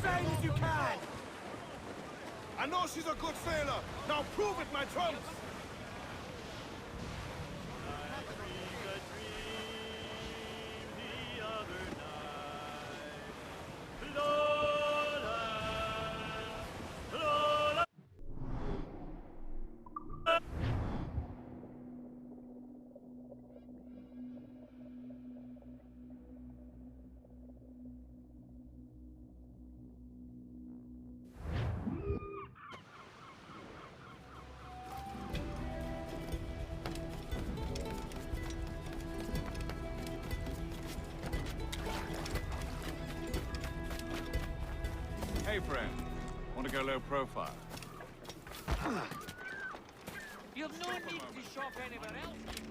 insane as you can! I know she's a good sailor. Now prove it, my trumps! Hey, friend. Want to go low profile? You've no need to shock anywhere else, people.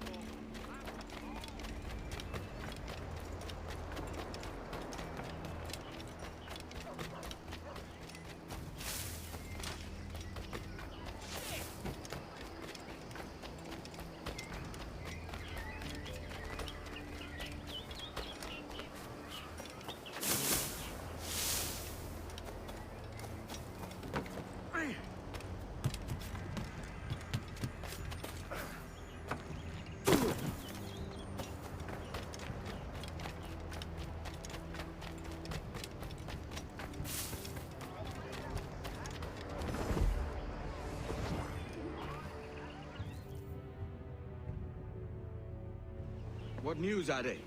What news are they?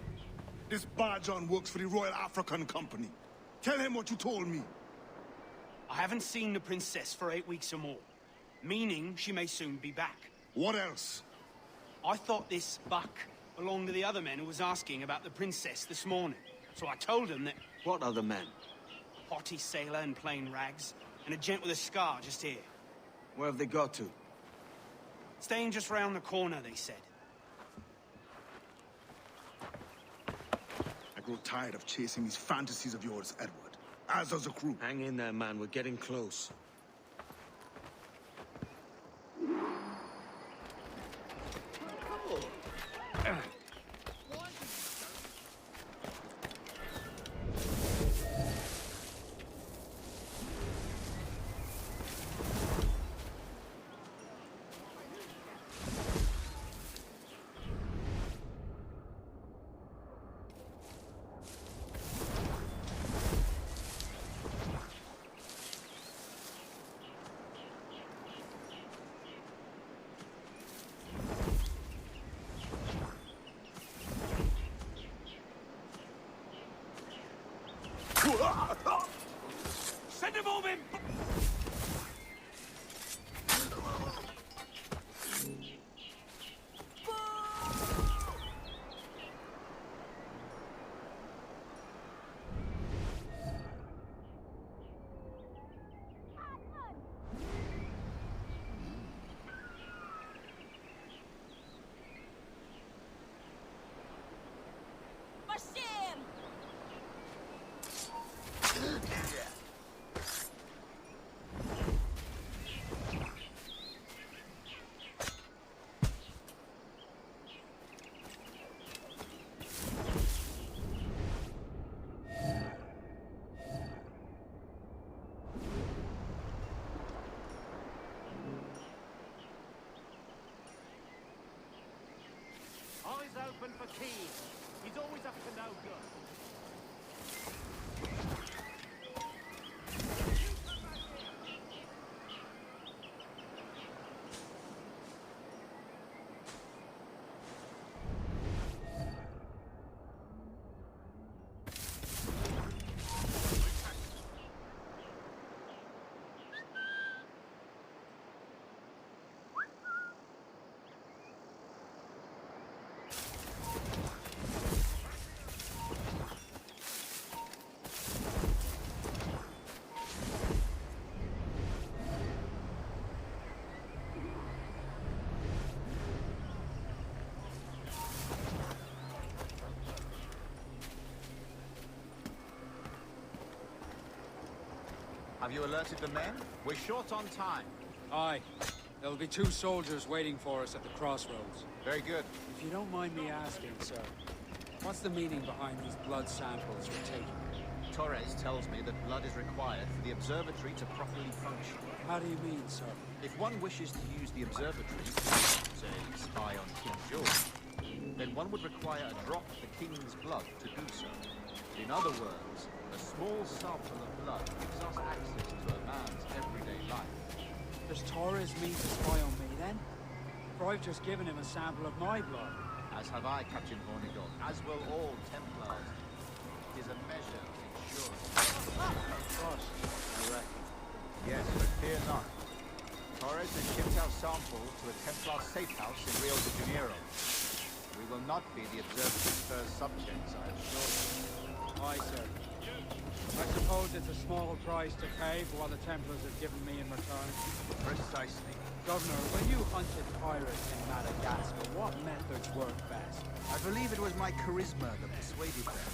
This Barjon works for the Royal African Company. Tell him what you told me. I haven't seen the princess for 8 weeks or more, meaning she may soon be back. What else? I thought this buck belonged to the other men who was asking about the princess this morning. So I told him that... What other men? A haughty sailor in plain rags, and a gent with a scar just here. Where have they got to? Staying just round the corner, they said. I grow tired of chasing these fantasies of yours, Edward. As does the crew. Hang in there, man. We're getting close. Send him home in! Eyes open for Keane. He's always up to no good. Have you alerted the men? We're short on time. Aye. There'll be 2 soldiers waiting for us at the crossroads. Very good. If you don't mind me asking, sir, what's the meaning behind these blood samples you're taking? Torres tells me that blood is required for the observatory to properly function. How do you mean, sir? If one wishes to use the observatory to, say, spy on King George, then one would require a drop of the King's blood to do so. In other words, a small sample of blood gives us access to a man's everyday life. Does Torres mean to spy on me, then? For I've just given him a sample of my blood. As have I, Captain Hornigold, as will all Templars. It is a measure of insurance. Trust, I reckon. Yes, but fear not. Torres has shipped our sample to a Templar safe house in Rio de Janeiro. We will not be the observatory's first subjects, I assure you. Aye, sir. I suppose it's a small price to pay for what the Templars have given me in return. Precisely. Governor, when you hunted pirates in Madagascar, what methods worked best? I believe it was my charisma that persuaded them.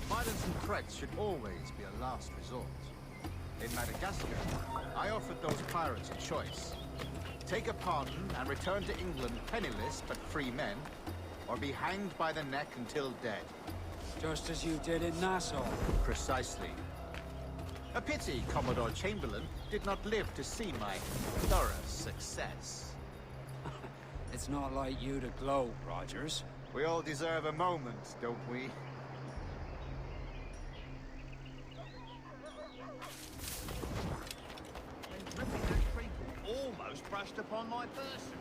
Violence and threats should always be a last resort. In Madagascar, I offered those pirates a choice. Take a pardon and return to England penniless but free men, or be hanged by the neck until dead. Just as you did in Nassau. Precisely. A pity Commodore Chamberlain did not live to see my thorough success. It's not like you to gloat, Rogers. We all deserve a moment, don't we? When ripping that creeple almost brushed upon my person.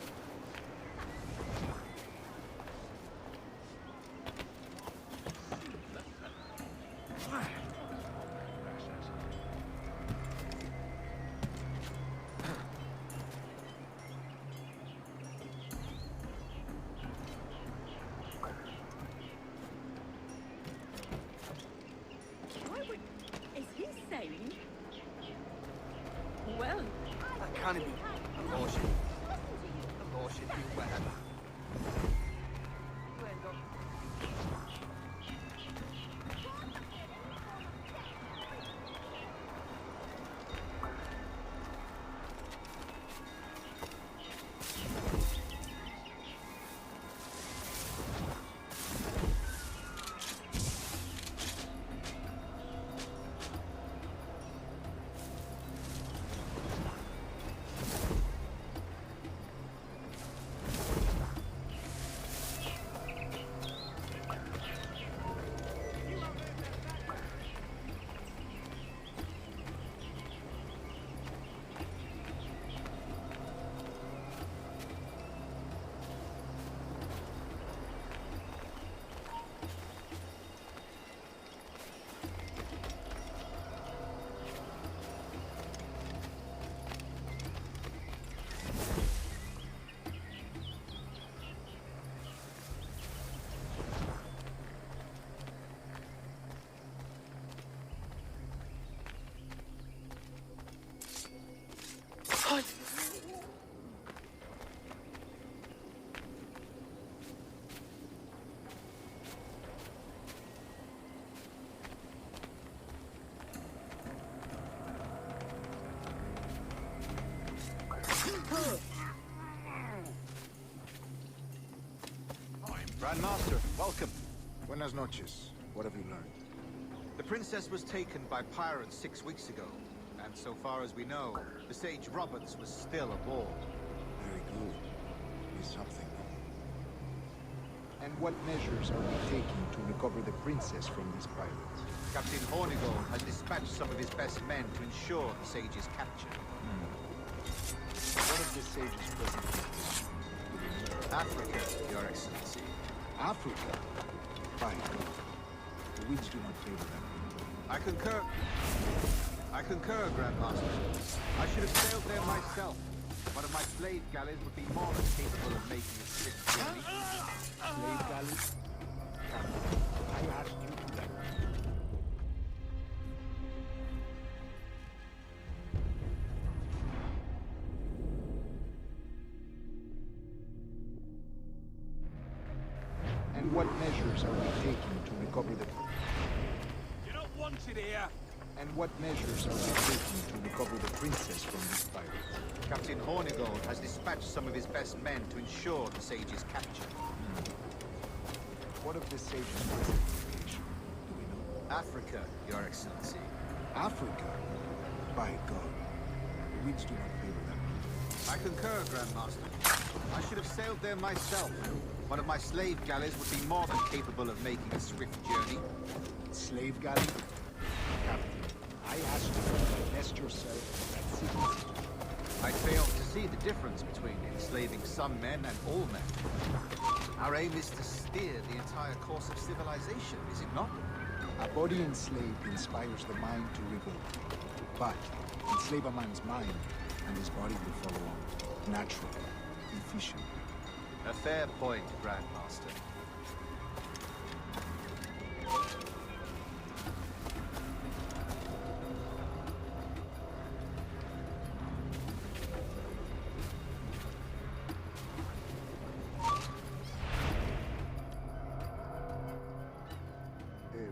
Is he saying? Well, That can't be. Abortion. Abortion, whatever. Grandmaster, welcome. Buenas noches. What have you learned? The princess was taken by pirates 6 weeks ago, and so far as we know, the Sage Roberts was still aboard. Very good. Is something. And what measures are we taking to recover the princess from these pirates? Captain Hornigold has dispatched some of his best men to ensure the Sage's capture. What of the Sage's present location? Africa, Your Excellency. Africa? Fine, good. The winds do not favor them. I concur. I concur, Grandmaster. I should have sailed there myself. One of my slave galleys would be more than capable of making a swift journey. Slave galleys? Captain, I asked you to that. And what measures are we taking to recover the... You're not wanted here. And what measures are we taking to recover the princess from these pirates? Captain Hornigold has dispatched some of his best men to ensure the Sage's capture. What of the Sage's present location? Do we know? Africa, Your Excellency. Africa? By God, the winds do not favor them. I concur, Grandmaster. I should have sailed there myself. One of my slave galleys would be more than capable of making a swift journey. Slave galley? Captain, I asked you to invest yourself at sea. I fail to see the difference between enslaving some men and all men. Our aim is to steer the entire course of civilization, is it not? A body enslaved inspires the mind to revolt. But enslave a man's mind, and his body will follow on. Natural, efficient. A fair point, Grandmaster.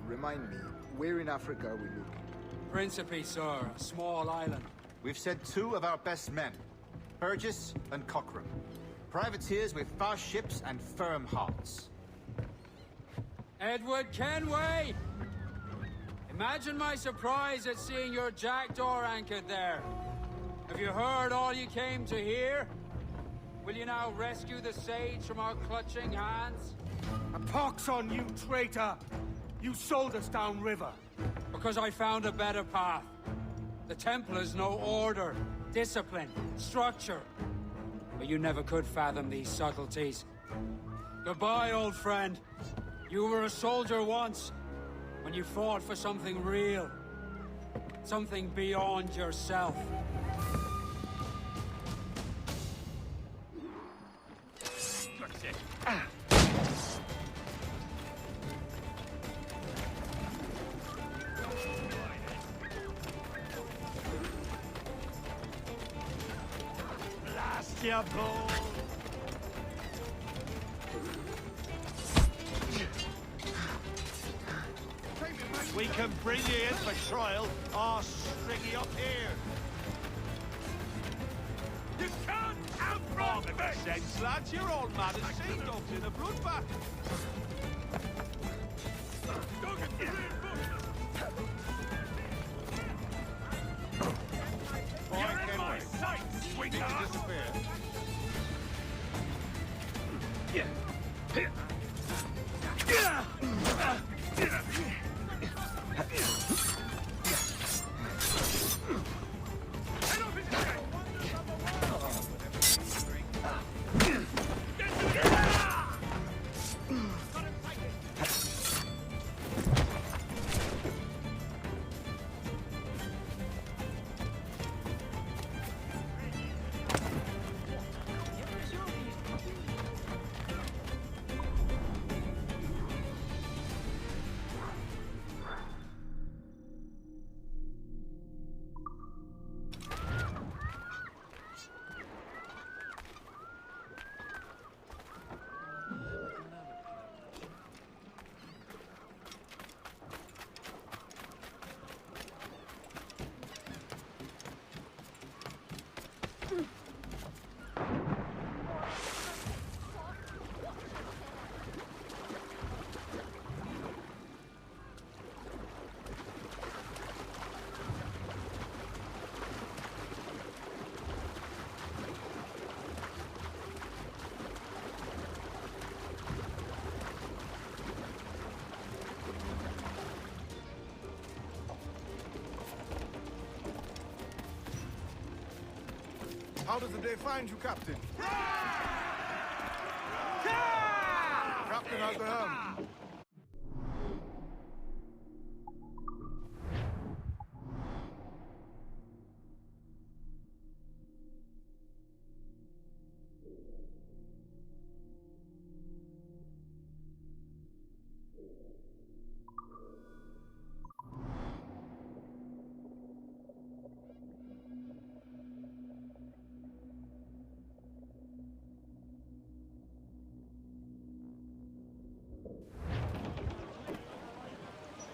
Remind me, where in Africa are we looking? Principe, sir, a small island. We've sent 2 of our best men, Burgess and Cochrane. Privateers with fast ships and firm hearts. Edward Kenway! Imagine my surprise at seeing your jackdaw anchored there. Have you heard all you came to hear? Will you now rescue the sage from our clutching hands? A pox on you, traitor! You sold us downriver. Because I found a better path. The Templars know order, discipline, structure. But you never could fathom these subtleties. Goodbye, old friend. You were a soldier once, when you fought for something real. Something beyond yourself. Blast your balls! We can bring you in for trial, or string you up here. You can't outrun me! Sense, lads, you're all mad as sea dogs in a bloodbath. We need to disappear. How does the day find you, Captain? Captain has the helm.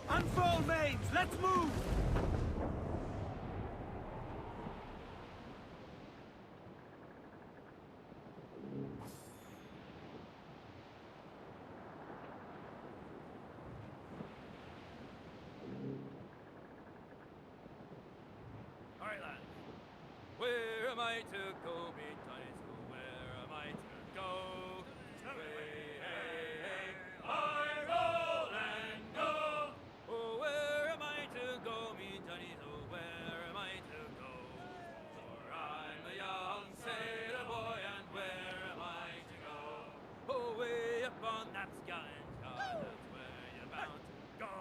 Unfurl mains, let's move! I to go, me Johnny? So where am I to go? Way, hey, hey, I roll and go. Oh, where am I to go, me Johnny? So where am I to go? For I'm a young sailor boy, and where am I to go? Oh, way up on that gallant yard, that's where you're bound to go.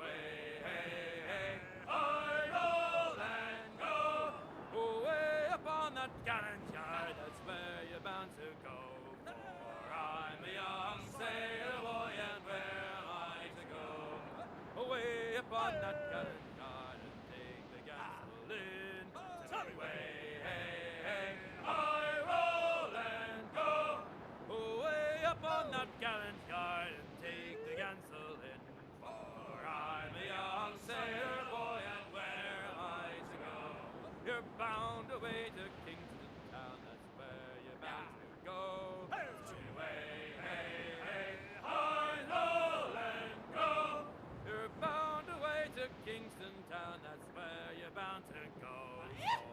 Way, hey, hey, I roll and go. Oh, way up on that gallant yard, that's where you're bound to go. For I'm a young sailor boy, and where am I to go? Oh, way up on that gallant yard, and take the gansel in. Way, hey, hey, I roll and go. Oh, way up on that gallant yard, and take the gansel in. For I'm a young sailor boy, and where am I to go? You're bound away to Kingston town, that's where you're bound to go. Way, hey, hey, I roll and go. You're bound away to Kingston town, that's where you're bound to go.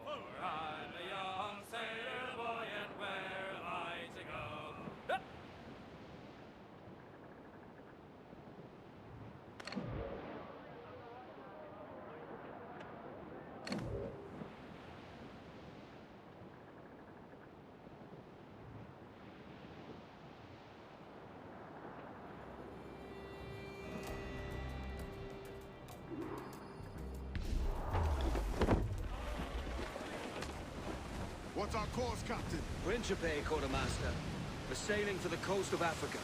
For I'm a young sailor boy, and where am I to go? What's our course, Captain? Principe, Quartermaster. We're sailing for the coast of Africa.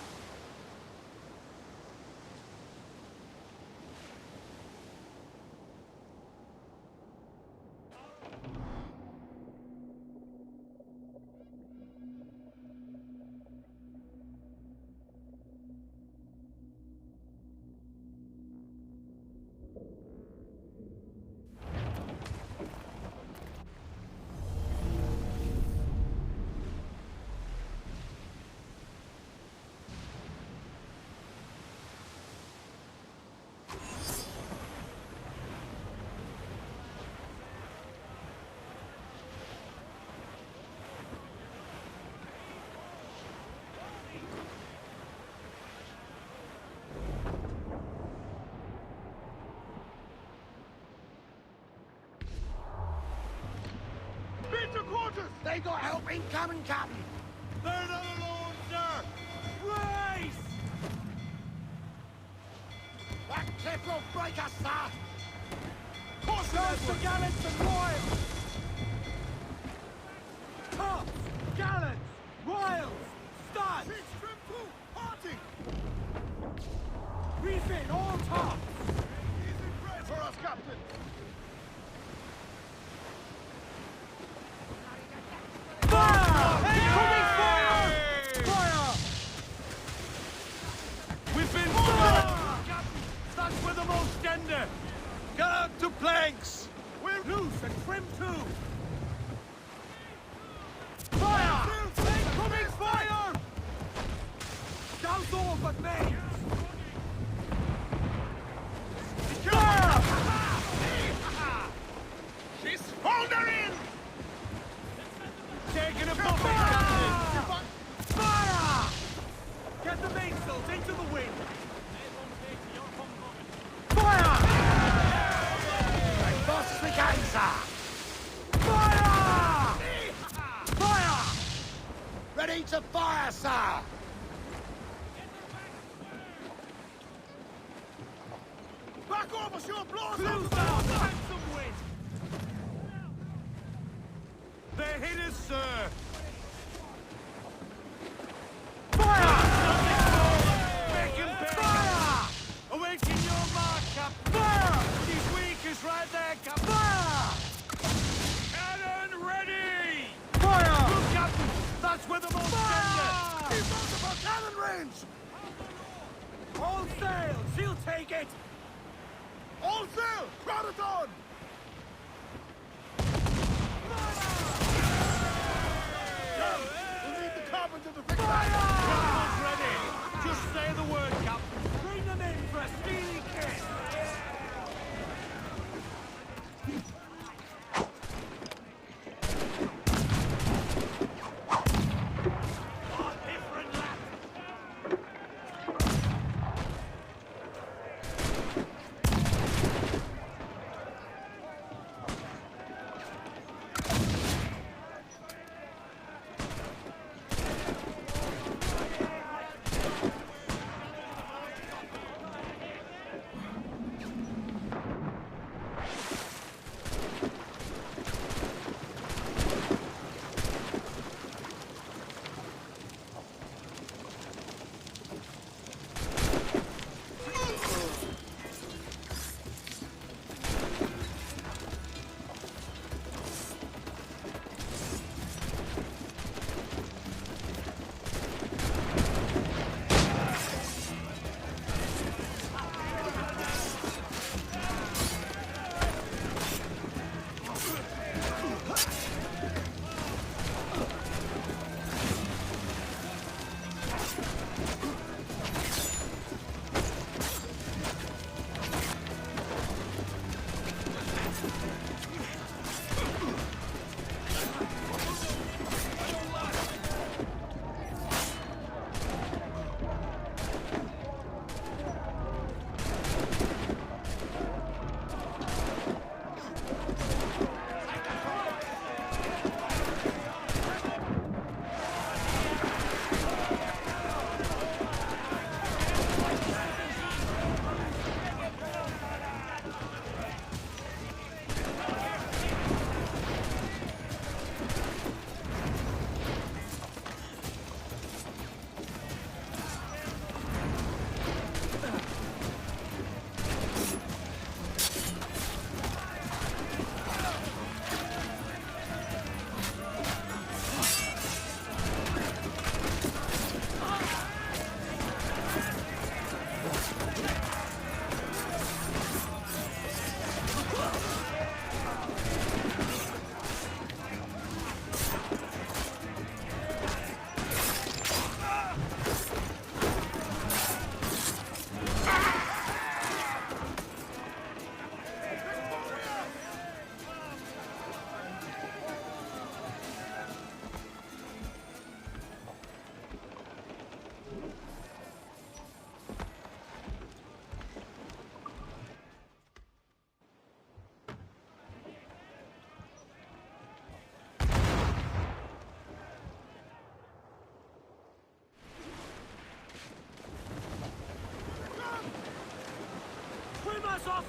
They got help incoming, Captain! They're not alone, sir! Race! That cliff will break us, sir! Caution, Goes to gallants and royals! Tops! Gallants! Royals! Studs! Six trim two, parting! Reef in all tops! Easy bread for us, Captain! Fire! Incoming fire! Fire! We've been That's with the most tender! Get out to planks! We're loose and trim too! Fire! Incoming fire! Douse all but mains! Fire! She's foundering! Taking a buffet, Captain! Fire! Get the mainsails into the wind! Fire! As fast as we can, sir! Fire! Fire! Ready to fire, sir! Back off, monsieur! Blow us Close out! down! Get some wind! They're hitters, sir! Fire! Make him pay! Fire! Awaiting your mark, Captain! Fire! He's weak, is right there, Captain! Fire! Cannon ready! Fire! Look, Captain! That's where the most Fire! tender! He's out of our cannon range! All sail! She'll take it! All sail! Crowd it on! We'll need the carpenter to fix that! Fire! ready! Just say the word, Captain! Bring them in for a steely kiss!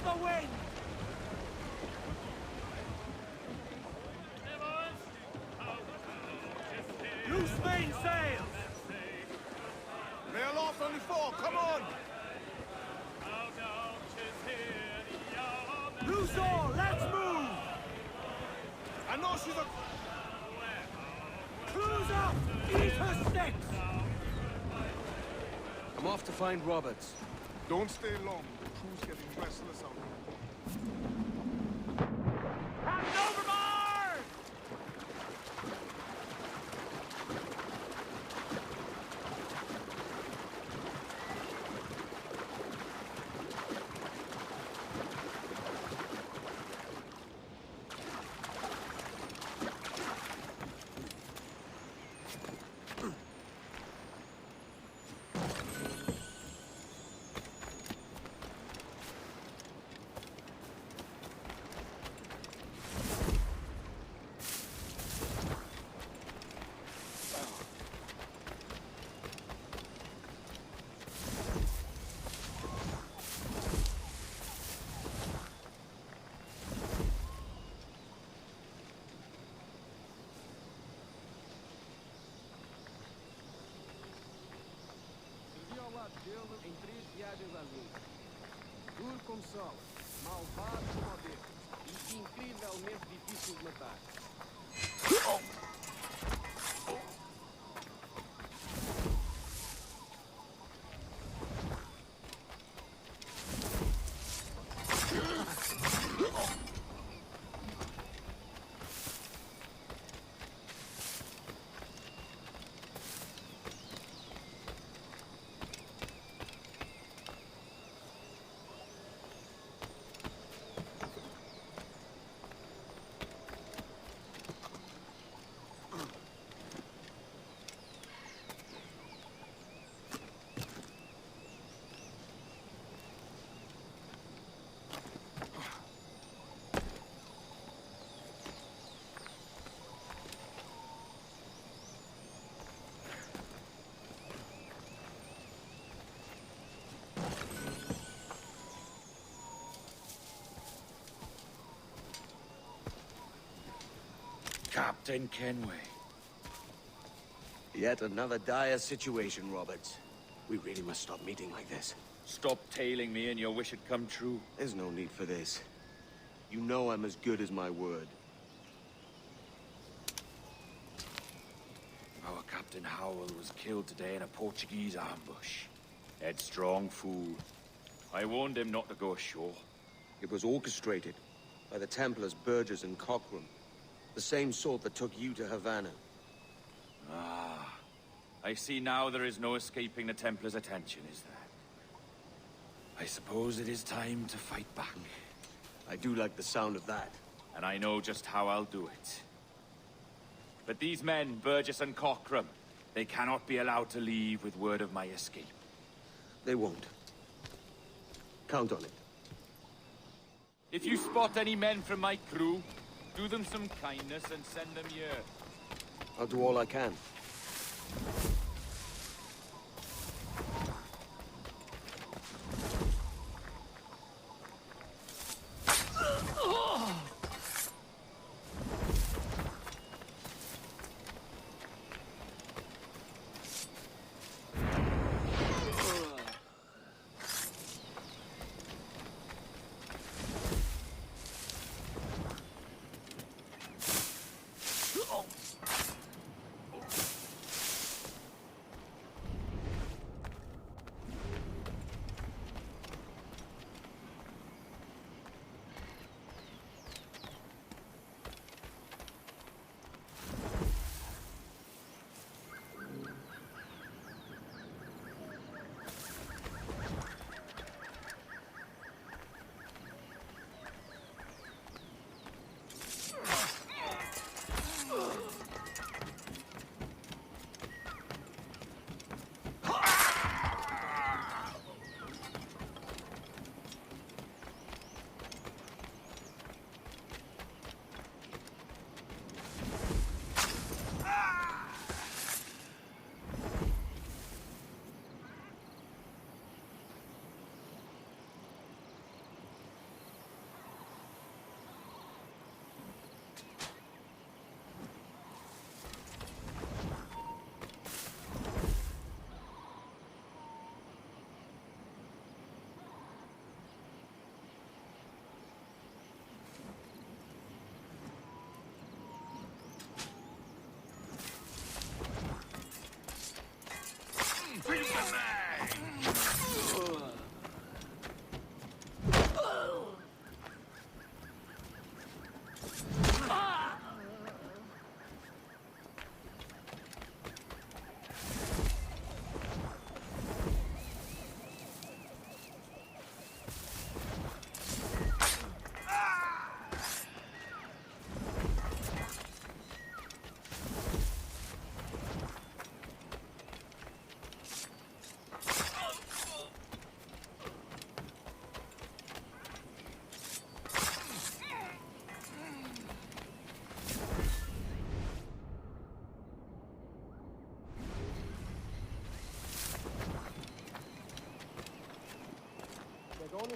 the wind! Loose mainsails! Nail off only 4, come on! Loose all, let's move! I know she's a... Cruise up! Eat her sticks! I'm off to find Roberts. Don't stay long. The crew's getting restless out here. Captain overboard! Em 3 viagens além. Duro como sol, malvado como aberto e incrivelmente difícil de matar. Captain Kenway. Yet another dire situation, Roberts. We really must stop meeting like this. Stop tailing me and your wish had come true. There's no need for this. You know I'm as good as my word. Our Captain Howell was killed today in a Portuguese ambush. Headstrong fool. I warned him not to go ashore. It was orchestrated by the Templars Burgess and Cockram. The same sort that took you to Havana. Ah. I see now there is no escaping the Templars' attention, is there? I suppose it is time to fight back. I do like the sound of that. And I know just how I'll do it. But these men, Burgess and Cockram, they cannot be allowed to leave with word of my escape. They won't. Count on it. If you spot any men from my crew, do them some kindness and send them here. I'll do all I can.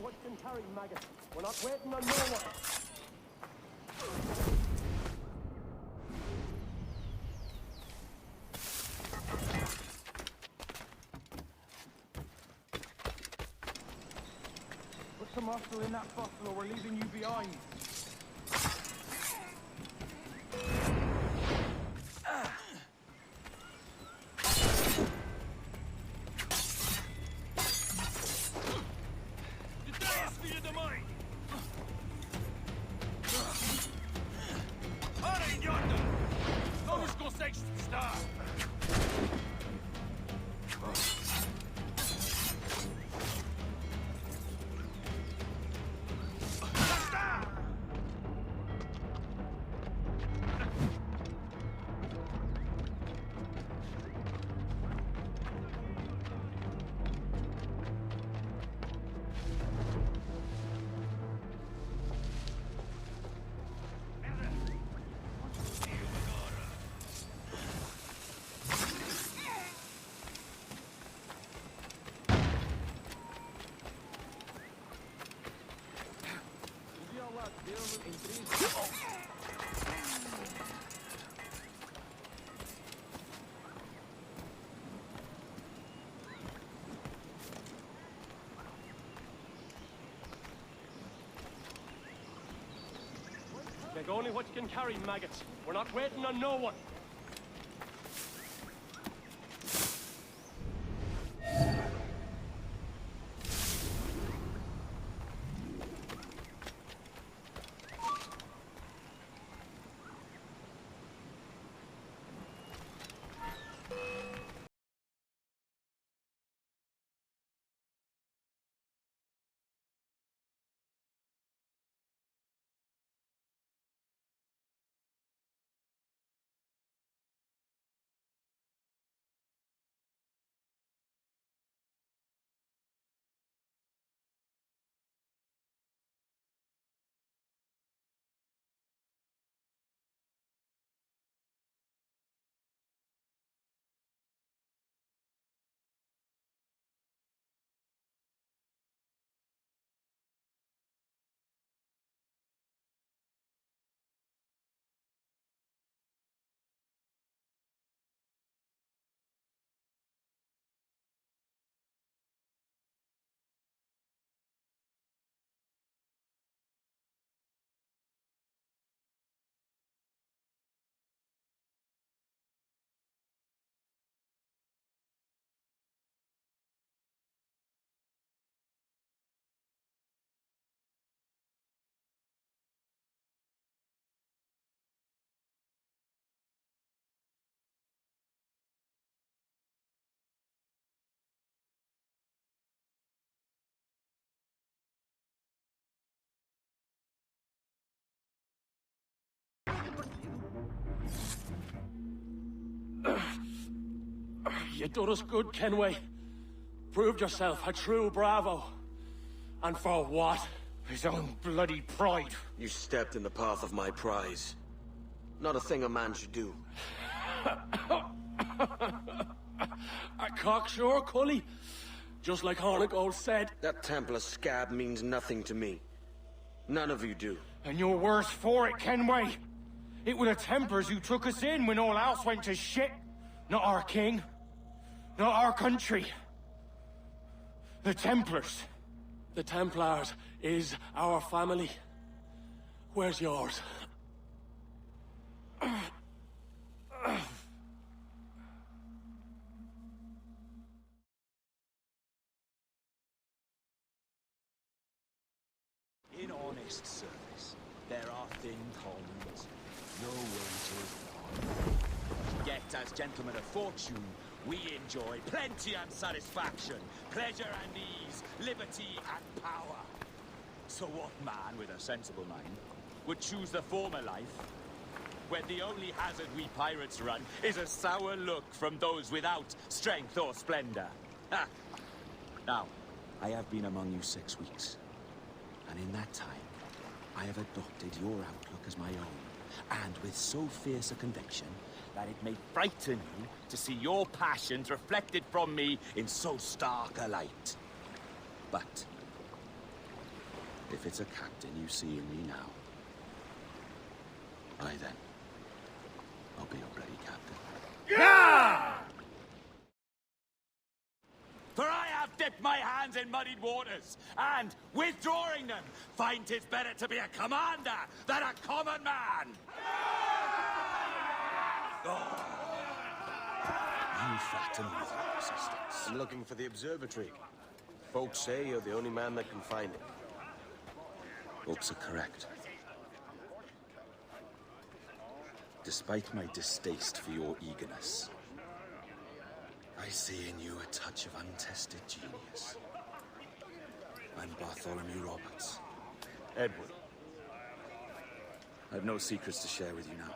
what you can carry, maggot. We're not waiting on no one. Put some muscle in that fossil or we're leaving you behind. Take only what you can carry, maggots. We're not waiting on no one. You done us good, Kenway. Proved yourself a true bravo. And for what? His own bloody pride. You stepped in the path of my prize. Not a thing a man should do. A cocksure, Cully. Just like Hornigold said. That Templar scab means nothing to me. None of you do. And you're worse for it, Kenway. It were the Templars who took us in when all else went to shit. Not our king. Not our country. The Templars. The Templars is our family. Where's yours? In honest service, there are thin commons, no wages. Yet, as gentlemen of fortune, we enjoy plenty and satisfaction, pleasure and ease, liberty and power. So what man with a sensible mind would choose the former life, when the only hazard we pirates run is a sour look from those without strength or splendor? Ha! Now, I have been among you 6 weeks. And in that time, I have adopted your outlook as my own, and with so fierce a conviction that it may frighten you to see your passions reflected from me in so stark a light. But If it's a captain you see in me now, aye then, I'll be your bloody captain. Yeah! For I have dipped my hands in muddied waters, and, withdrawing them, find 'tis better to be a commander than a common man! Oh. You flatter me with your persistence. I'm looking for the observatory. Folks say you're the only man that can find it. Folks are correct. Despite my distaste for your eagerness, I see in you a touch of untested genius. I'm Bartholomew Roberts. Edward. I've no secrets to share with you now.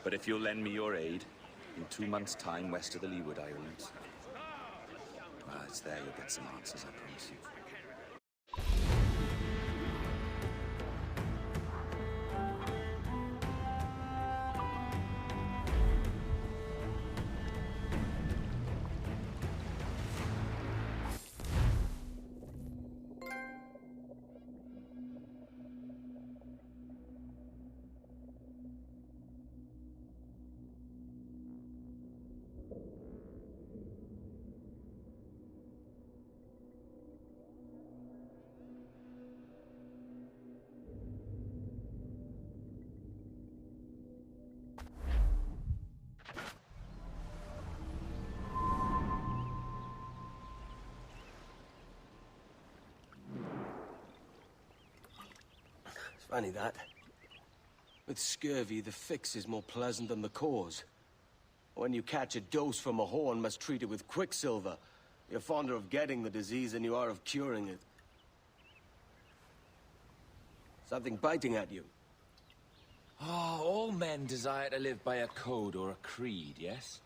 But if you'll lend me your aid, in 2 months' time west of the Leeward Islands, well, it's there you'll get some answers, I promise you. Funny that. With scurvy, the fix is more pleasant than the cause. When you catch a dose from a horn, must treat it with quicksilver. You're fonder of getting the disease than you are of curing it. Something biting at you. Ah, all men desire to live by a code or a creed, yes?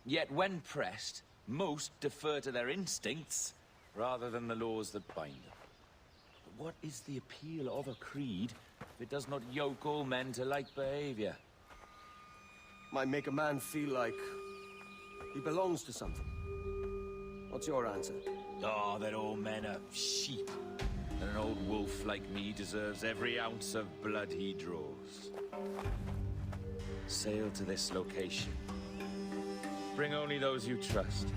Yet when pressed, most defer to their instincts rather than the laws that bind them. But what is the appeal of a creed if it does not yoke all men to like behavior? Might make a man feel like he belongs to something. What's your answer? Oh, that all men are sheep. And an old wolf like me deserves every ounce of blood he draws. Sail to this location. Bring only those you trust.